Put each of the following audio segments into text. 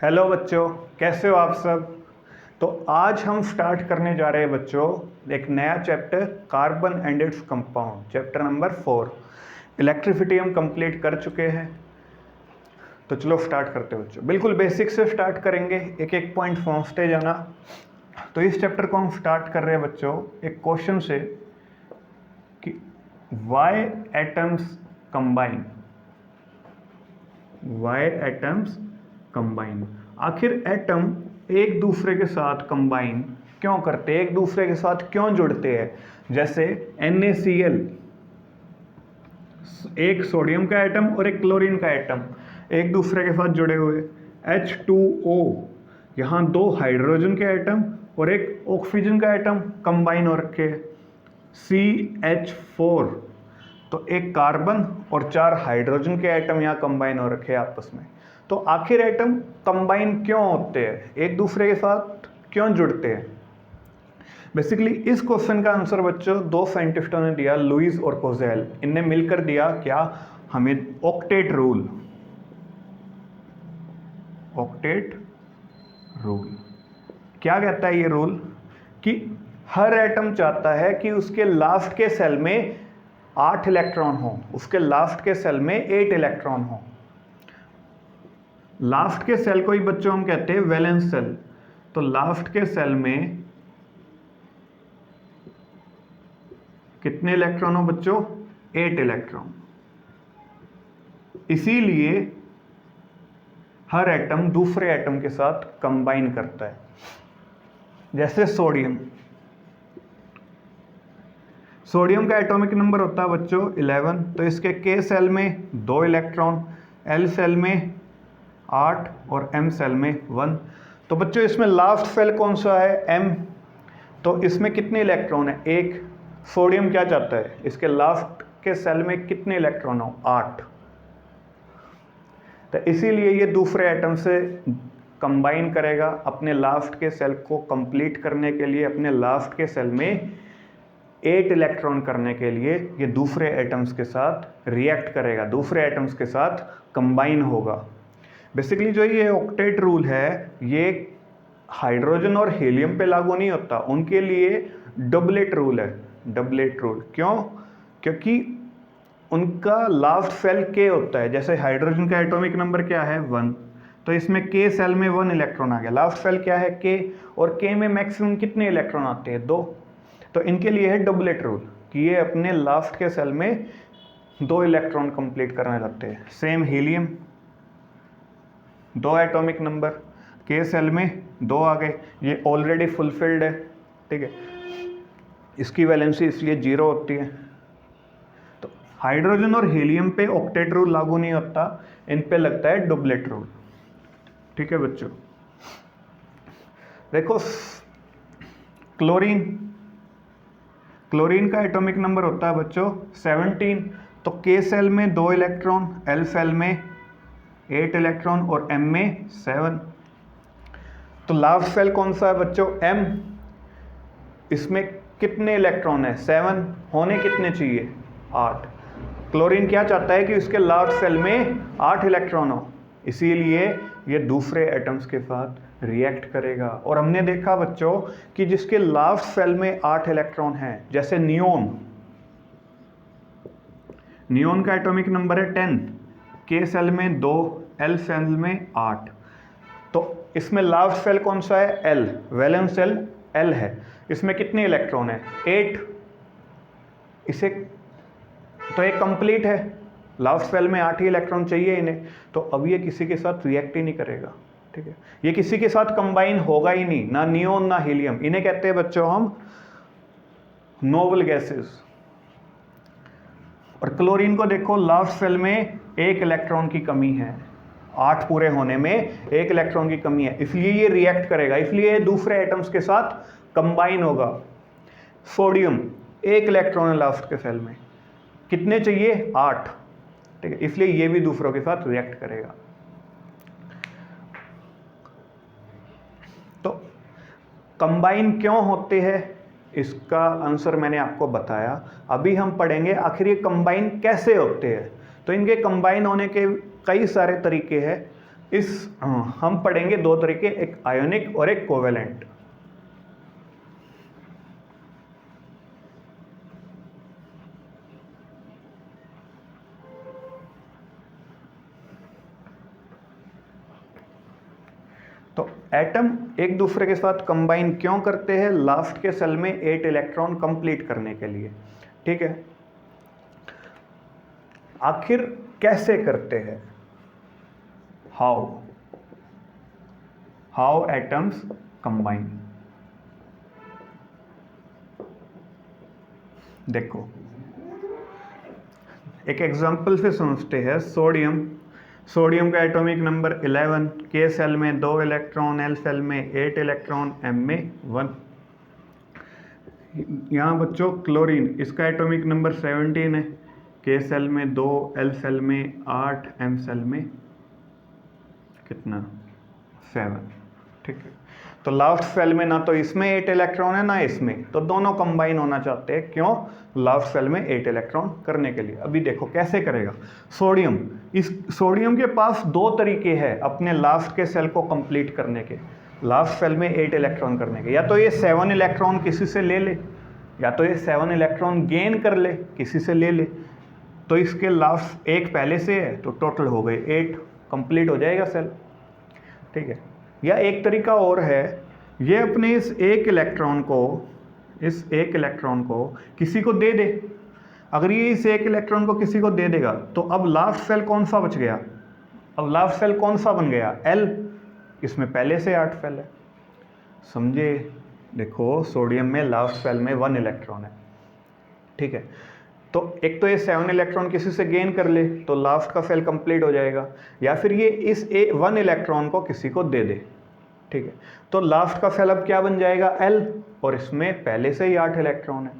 Hello बच्चों, कैसे हो आप सब। तो आज हम स्टार्ट करने जा रहे हैं बच्चों एक नया chapter carbon and its compound, chapter number 4। Electricity हम कंप्लीट कर चुके हैं, तो चलो स्टार्ट करते हैं बच्चों। बिल्कुल बेसिक से स्टार्ट करेंगे, एक एक पॉइंट पहुँचते जाना। तो इस चैप्टर को हम स्टार्ट कर रहे हैं बच्चों एक क्वेश्चन से कि why atoms combine, why atoms combine. आखिर एटम एक दूसरे के साथ कंबाइन क्यों करते हैं, एक दूसरे के साथ क्यों जुड़ते हैं। जैसे NaCl, एक सोडियम का एटम और एक क्लोरीन का एटम एक दूसरे के साथ जुड़े हुए। H2O, यहाँ दो हाइड्रोजन के एटम और एक ऑक्सीजन का एटम कंबाइन हो रखे हैं। CH4, तो एक कार्बन और 4 हाइड्रोजन के एटम यहाँ कंबाइन हो रखे हैं आपस में। तो आखिर एटम कंबाइन क्यों होते हैं, एक दूसरे के साथ क्यों जुड़ते हैं। बेसिकली इस क्वेश्चन का आंसर बच्चों दो साइंटिस्टों ने दिया, लुईस और कोजेल। इनने मिलकर दिया क्या, हमें ऑक्टेट रूल। ऑक्टेट रूल क्या कहता है ये रूल, कि हर एटम चाहता है कि उसके लास्ट के सेल में 8 इलेक्ट्रॉन हो, उसके लास्ट के सेल में 8 इलेक्ट्रॉन हो। लास्ट के सेल को ही बच्चों हम कहते हैं वैलेंस सेल। तो लास्ट के सेल में कितने इलेक्ट्रॉन हो बच्चों, 8 इलेक्ट्रॉन। इसीलिए हर एटम दूसरे एटम के साथ कंबाइन करता है। जैसे सोडियम, सोडियम का एटॉमिक नंबर होता है बच्चों 11, तो इसके K सेल में 2 इलेक्ट्रॉन, L सेल में 8 और M सेल में 1। तो बच्चों इसमें लास्ट सेल कौन सा है, M। तो इसमें कितने इलेक्ट्रॉन है, 1। सोडियम क्या चाहता है, इसके लास्ट के सेल में कितने इलेक्ट्रॉन हो, 8। तो इसीलिए ये दूसरे एटम से कंबाइन करेगा अपने लास्ट के सेल को कंप्लीट करने के लिए। अपने लास्ट के सेल में 8 इलेक्ट्रॉन करने के लिए ये दूसरे एटम्स के साथ रिएक्ट करेगा, दूसरे एटम्स के साथ कंबाइन होगा। बेसिकली जो ये ऑक्टेट रूल है ये हाइड्रोजन और हीलियम पे लागू नहीं होता, उनके लिए डबलेट रूल है। डबलेट रूल क्यों, क्योंकि उनका लास्ट सेल K होता है। जैसे हाइड्रोजन का एटॉमिक नंबर क्या है, 1, तो इसमें K सेल में 1 इलेक्ट्रॉन आ गया। लास्ट सेल क्या है, K, और K में मैक्सिमम कितने इलेक्ट्रॉन आते हैं, 2। तो इनके लिए है डबलेट रूल कि ये अपने लास्ट के सेल में 2 इलेक्ट्रॉन कंप्लीट करने लगते हैं। Same helium, 2 atomic number, K shell में 2 आ गए, ये ऑलरेडी फुलफिल्ड है, ठीक है। इसकी वैलेंसी इसलिए 0 होती है। तो हाइड्रोजन और हीलियम पे ऑक्टेट रूल लागू नहीं होता, इन पे लगता है डबलेट रूल, ठीक है बच्चों। देखो क्लोरीन, क्लोरीन का एटॉमिक नंबर होता है बच्चों 17, तो K सेल में 2 इलेक्ट्रॉन, L सेल में 8 इलेक्ट्रॉन और M में 7। तो लास्ट सेल कौन सा है बच्चों, M। इसमें कितने इलेक्ट्रॉन है, 7, होने कितने चाहिए, 8। क्लोरीन क्या चाहता है कि उसके लास्ट सेल में 8 इलेक्ट्रॉन हो, इसीलिए ये दूसरे एटम्स के साथ रिएक्ट करेगा। और हमने देखा बच्चों कि जिसके लास्ट सेल में 8 इलेक्ट्रॉन हैं, जैसे नियोन, नियोन का एटॉमिक नंबर है 10, K सेल में 2, L सेल में 8। तो इसमें लास्ट सेल कौन सा है, L, वैलेंस सेल L है। इसमें कितने इलेक्ट्रॉन है, 8। इसे तो एक कंप्लीट है, लास्ट सेल में 8 ही इलेक्ट्रॉन चाहिए इन्हें, तो अब ये किसी के साथ रिएक्ट ही नहीं करेगा, ठीक है। ये किसी के साथ कंबाइन होगा ही नहीं, ना नियोन ना हीलियम। इन्हें कहते हैं बच्चों हम नोबल गैसेस। और क्लोरीन को देखो, लास्ट सेल में 1 इलेक्ट्रॉन की कमी है, 8 पूरे होने में 1 इलेक्ट्रॉन की कमी है, इसलिए ये रिएक्ट करेगा, इसलिए दूसरे एटम्स के साथ कंबाइन होगा। सोडियम 1 इलेक्ट्रॉन है लास्ट के सेल में, कितने चाहिए, 8, ठीक है, इसलिए ये भी दूसरों के साथ रिएक्ट करेगा। तो कंबाइन क्यों होते हैं, इसका आंसर मैंने आपको बताया। अभी हम पढ़ेंगे आखिर ये कंबाइन कैसे होते हैं। तो इनके कंबाइन होने के कई सारे तरीके हैं। हम पढ़ेंगे दो तरीके, एक आयोनिक और एक कोवेलेंट। तो एटम एक दूसरे के साथ कंबाइन क्यों करते हैं? लास्ट के सेल में 8 इलेक्ट्रॉन कंप्लीट करने के लिए, ठीक है। आखिर कैसे करते हैं? How atoms combine. देखो एक एग्जांपल से समझते हैं। सोडियम का एटॉमिक नंबर 11, के सेल में 2 इलेक्ट्रॉन, एल सेल में 8 इलेक्ट्रॉन, एम में 1। यहाँ बच्चों क्लोरीन, इसका एटॉमिक नंबर 17 है, के सेल में 2, एल सेल में 8, एम सेल में कितना 7, ठीक है। तो लास्ट सेल में ना तो इसमें 8 इलेक्ट्रॉन है ना इसमें, तो दोनों कंबाइन होना चाहते हैं। क्यों? लास्ट सेल में 8 इलेक्ट्रॉन करने के लिए। अभी देखो कैसे करेगा सोडियम के पास दो तरीके हैं अपने लास्ट के सेल को कंप्लीट करने के, लास्ट सेल में 8 इलेक्ट्रॉन करने के। या तो ये 7 इलेक्ट्रॉन किसी से ले ले, या तो ये 7 इलेक्ट्रॉन गेन कर ले, किसी से ले ले। तो इसके लास्ट एक पहले से है तो टोटल हो गए 8, कंप्लीट हो जाएगा सेल, ठीक है। या एक तरीका और है, ये अपने इस एक इलेक्ट्रॉन को किसी को दे दे। अगर ये इस एक इलेक्ट्रॉन को किसी को दे देगा तो अब लास्ट सेल कौन सा बच गया? अब लास्ट सेल कौन सा बन गया? एल। इसमें पहले से 8 सेल है, समझे? देखो सोडियम में लास्ट सेल में 1 इलेक्ट्रॉन है, ठीक है। तो एक तो ये 7 इलेक्ट्रॉन किसी से गेन कर ले तो लास्ट का सेल कंप्लीट हो जाएगा, या फिर ये इस 1 इलेक्ट्रॉन को किसी को दे दे, ठीक है। तो लास्ट का सेल अब क्या बन जाएगा? एल, और इसमें पहले से ही 8 इलेक्ट्रॉन है,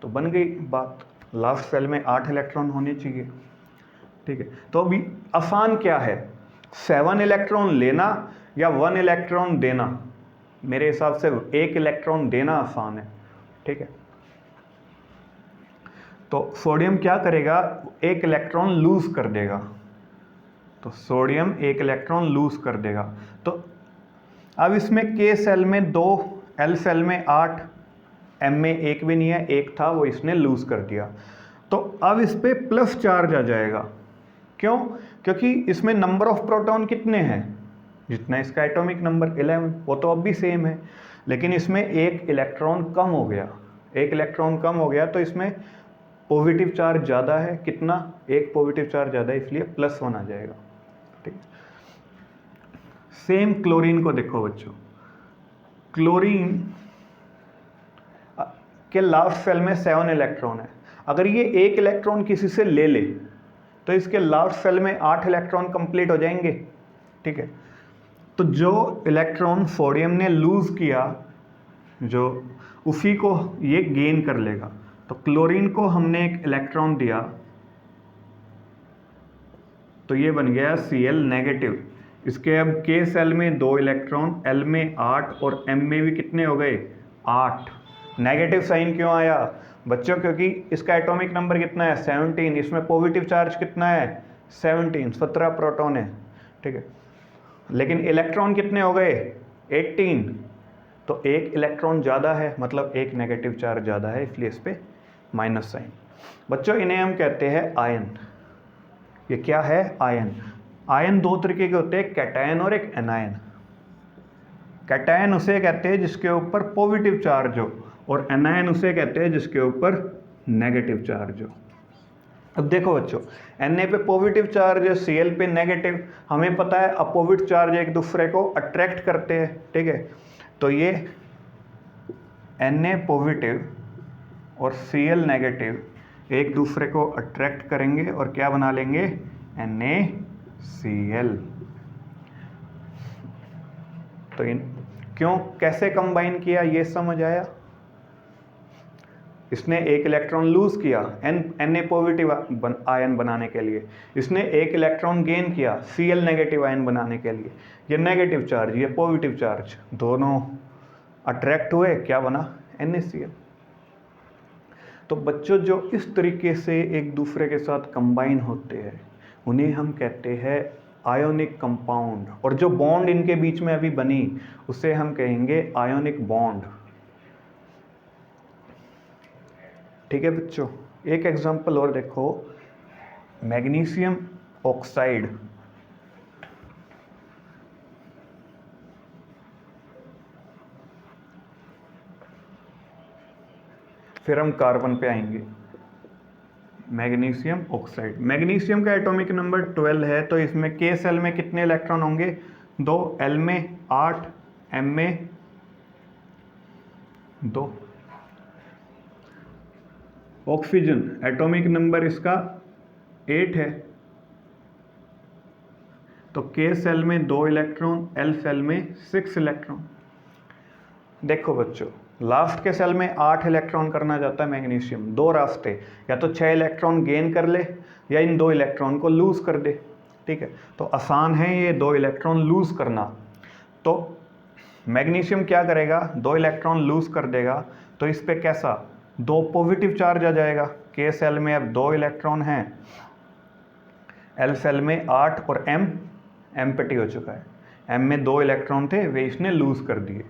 तो बन गई बात, लास्ट सेल में 8 इलेक्ट्रॉन होने चाहिए, ठीक है। तो अभी आसान क्या है, 7 इलेक्ट्रॉन लेना या 1 इलेक्ट्रॉन देना? मेरे हिसाब से 1 इलेक्ट्रॉन देना आसान है, ठीक है। तो सोडियम क्या करेगा? 1 इलेक्ट्रॉन लूज कर देगा। तो सोडियम 1 इलेक्ट्रॉन लूज कर देगा। तो अब इसमें के सेल में 2, एल सेल में 8, एम में 1 भी नहीं है, 1 था वो इसने लूज कर दिया। तो अब इस पे प्लस चार्ज आ जाएगा। क्यों? क्योंकि इसमें नंबर ऑफ प्रोटॉन कितने हैं? जितना इसका एटॉमिक नंबर 11, वो तो अब भी सेम है, लेकिन इसमें 1 इलेक्ट्रॉन कम हो गया। 1 इलेक्ट्रॉन कम हो गया तो इसमें पॉजिटिव चार्ज ज़्यादा है, कितना? 1 पॉजिटिव चार्ज ज़्यादा है, इसलिए +1 आ जाएगा, ठीक। सेम क्लोरीन को देखो बच्चों, क्लोरीन के लास्ट सेल में 7 इलेक्ट्रॉन है। अगर ये 1 इलेक्ट्रॉन किसी से ले ले तो इसके लास्ट सेल में 8 इलेक्ट्रॉन कंप्लीट हो जाएंगे, ठीक है। तो जो इलेक्ट्रॉन सोडियम ने लूज किया, जो उसी को ये गेन कर लेगा। तो क्लोरीन को हमने 1 इलेक्ट्रॉन दिया तो ये बन गया Cl नेगेटिव। इसके अब के सेल में 2 इलेक्ट्रॉन, एल में 8 और एम में भी कितने हो गए? 8। नेगेटिव साइन क्यों आया बच्चों? क्योंकि इसका एटॉमिक नंबर कितना है? 17। इसमें पॉजिटिव चार्ज कितना है? 17 प्रोटॉन है, ठीक है। लेकिन इलेक्ट्रॉन कितने हो गए? 18। तो 1 इलेक्ट्रॉन ज़्यादा है, मतलब 1 नेगेटिव चार्ज ज़्यादा है, इसलिए इस पर माइनस साइन। बच्चों इन्हें हम कहते हैं आयन। ये क्या है? आयन। आयन दो तरीके के होते हैं, कैटायन और एक एनायन। कैटायन उसे कहते हैं जिसके ऊपर पॉजिटिव चार्ज हो, और एनायन उसे कहते हैं जिसके ऊपर नेगेटिव चार्ज हो। अब देखो बच्चों, Na पे पॉजिटिव चार्ज है, Cl पे नेगेटिव। हमें पता है अपोजिट चार्ज एक दूसरे को अट्रैक्ट करते हैं, ठीक है। तो ये Na पॉजिटिव और Cl नेगेटिव एक दूसरे को अट्रैक्ट करेंगे और क्या बना लेंगे? NaCl। तो क्यों, कैसे कंबाइन किया ये समझ आया? इसने 1 इलेक्ट्रॉन लूज किया Na पॉजिटिव आयन बनाने के लिए, इसने 1 इलेक्ट्रॉन गेन किया Cl नेगेटिव आयन बनाने के लिए। ये नेगेटिव चार्ज, ये पॉजिटिव चार्ज, दोनों अट्रैक्ट हुए, क्या बना? NaCl। तो बच्चों जो इस तरीके से एक दूसरे के साथ कंबाइन होते हैं उन्हें हम कहते हैं आयोनिक कंपाउंड, और जो बॉन्ड इनके बीच में अभी बनी उसे हम कहेंगे आयोनिक बॉन्ड। ठीक है बच्चों, एक एग्जांपल और देखो, मैग्नीशियम ऑक्साइड, फिर हम कार्बन पे आएंगे। मैग्नीशियम ऑक्साइड, मैग्नीशियम का एटॉमिक नंबर 12 है, तो इसमें के सेल में कितने इलेक्ट्रॉन होंगे? 2, एल में 8, एम में 2। ऑक्सीजन एटॉमिक नंबर इसका 8 है, तो के सेल में 2 इलेक्ट्रॉन, एल सेल में 6 इलेक्ट्रॉन। देखो बच्चों, लास्ट के सेल में 8 इलेक्ट्रॉन करना चाहता है मैग्नीशियम, 2 रास्ते, या तो 6 इलेक्ट्रॉन गेन कर ले या इन 2 इलेक्ट्रॉन को लूज कर दे। ठीक है, तो आसान है ये 2 इलेक्ट्रॉन लूज करना। तो मैग्नीशियम क्या करेगा? 2 इलेक्ट्रॉन लूज कर देगा, तो इस पे कैसा 2 पॉजिटिव चार्ज आ जाएगा। के सेल में अब 2 इलेक्ट्रॉन हैं, एल सेल में 8 और एम एम्प्टी हो चुका है। एम में 2 इलेक्ट्रॉन थे, वे इसने लूज कर दिए।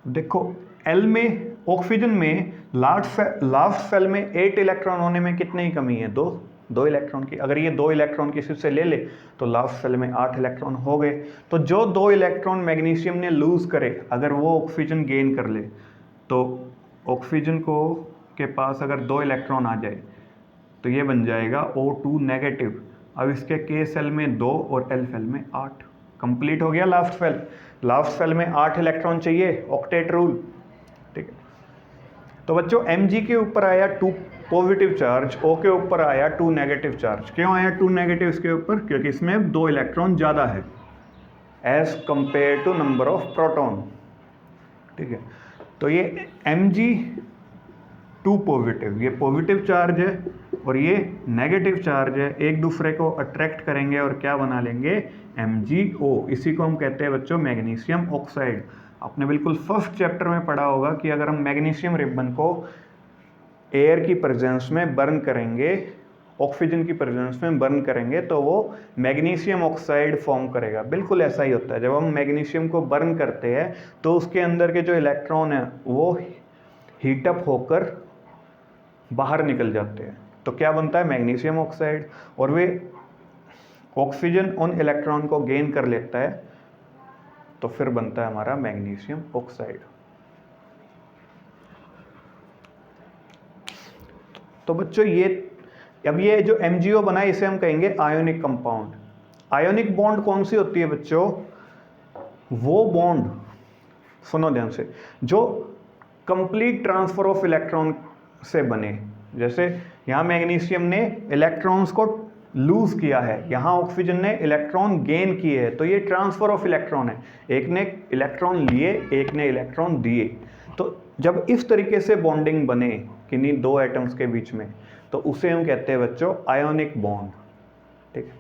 देखो एल में, ऑक्सीजन में लास्ट सेल में 8 इलेक्ट्रॉन होने में कितने की कमी है? 2 इलेक्ट्रॉन की। अगर ये 2 इलेक्ट्रॉन किसी से ले ले तो लास्ट सेल में 8 इलेक्ट्रॉन हो गए। तो जो 2 इलेक्ट्रॉन मैग्नीशियम ने लूज करे, अगर वो ऑक्सीजन गेन कर ले, तो ऑक्सीजन को के पास अगर 2 इलेक्ट्रॉन आ जाए तो ये बन जाएगा O2 नेगेटिव। अब इसके के सेल में 2 और एल सेल में 8, कंप्लीट हो गया लास्ट सेल। लास्ट सेल में 8 इलेक्ट्रॉन चाहिए, ऑक्टेट रूल। ठीक है, तो बच्चों Mg के ऊपर आया 2 पॉजिटिव चार्ज, O के ऊपर आया 2 नेगेटिव चार्ज। क्यों आया 2 नेगेटिव इसके ऊपर? क्योंकि इसमें 2 इलेक्ट्रॉन ज़्यादा है as compare to number of proton. ठीक है, तो ये Mg2 पॉजिटिव, ये पॉजिटिव चार्ज है और ये नेगेटिव चार्ज है, एक दूसरे को अट्रैक्ट करेंगे और क्या बना लेंगे? MgO। इसी को हम कहते हैं बच्चों मैग्नीशियम ऑक्साइड। आपने बिल्कुल फर्स्ट चैप्टर में पढ़ा होगा कि अगर हम मैग्नीशियम रिबन को एयर की प्रेजेंस में बर्न करेंगे, ऑक्सीजन की प्रेजेंस में बर्न करेंगे, तो वो मैग्नीशियम ऑक्साइड फॉर्म करेगा। बिल्कुल ऐसा ही होता है, जब हम मैग्नीशियम को बर्न करते हैं तो उसके अंदर के जो इलेक्ट्रॉन है वो हीटअप होकर बाहर निकल जाते हैं, तो क्या बनता है? Magnesium oxide. और वे ऑक्सीजन उन इलेक्ट्रॉन को गेन कर लेता है, तो फिर बनता है हमारा मैग्नीशियम ऑक्साइड। तो बच्चों ये जो MgO बना है इसे हम कहेंगे आयोनिक कंपाउंड। आयोनिक बॉन्ड कौन सी होती है बच्चों? वो बॉन्ड, सुनो ध्यान से, जो कंप्लीट ट्रांसफर ऑफ इलेक्ट्रॉन से बने। जैसे यहाँ मैग्नीशियम ने इलेक्ट्रॉन्स को लूज किया है, यहाँ ऑक्सीजन ने इलेक्ट्रॉन गेन किए हैं, तो ये ट्रांसफर ऑफ इलेक्ट्रॉन है। एक ने इलेक्ट्रॉन लिए, एक ने इलेक्ट्रॉन दिए। तो जब इस तरीके से बॉन्डिंग बने किन्हीं 2 एटम्स के बीच में, तो उसे हम कहते हैं बच्चों आयोनिक बॉन्ड। ठीक है,